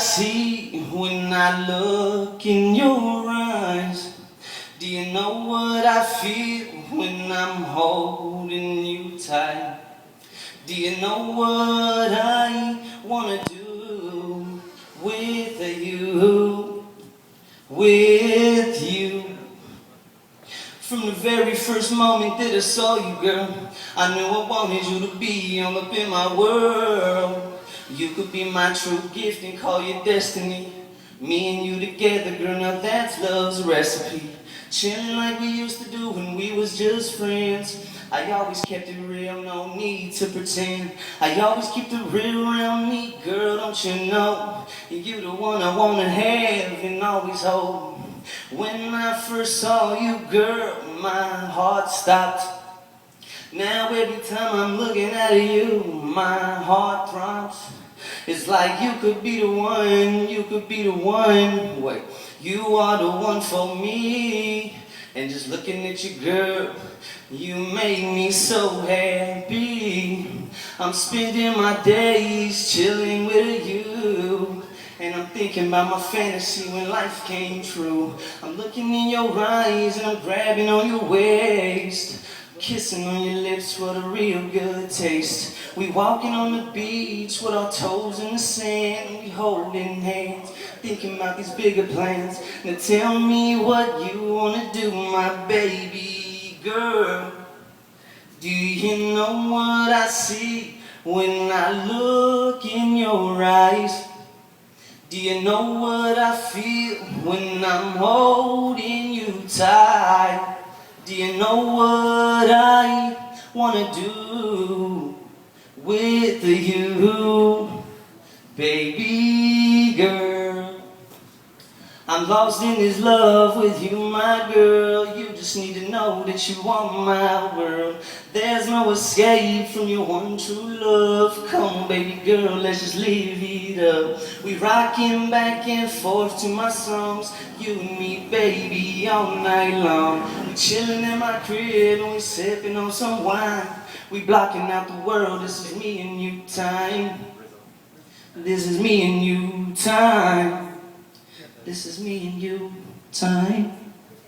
see when I look in your eyes? Do you know what I feel when I'm holding you tight? Do you know what I wanna do with you, with you? From the very first moment that I saw you, girl, I knew I wanted you to be all up in my world. You could be my true gift and call your destiny. Me and you together, girl, now that's love's recipe. Chilling like we used to do when we was just friends. I always kept it real, no need to pretend. I always keep it real around me, girl, don't you know? You the one I wanna have and always hold. When I first saw you, girl, my heart stopped. Now every time I'm looking at you, my heart throbs. It's like you could be the one, you could be the one. Wait, you are the one for me. And just looking at you, girl, you make me so happy. I'm spending my days chilling with you. And I'm thinking about my fantasy when life came true. I'm looking in your eyes and I'm grabbing on your waist. Kissing on your lips for the real good taste. We walking on the beach with our toes in the sand. We holding hands, thinking about these bigger plans. Now tell me what you wanna do, my baby girl. Do you know what I see when I look in your eyes? Do you know what I feel when I'm holding you tight? Do you know what I wanna do with you, baby girl? I'm lost in this love with you, my girl. You just need to know that you are my world. There's no escape from your one true love. Come on, baby girl, let's just live it up. We rockin' back and forth to my songs. You and me, baby, all night long. We chillin' in my crib and we sippin' on some wine. We blocking out the world, this is me and you time. This is me and you time. This is me and you time.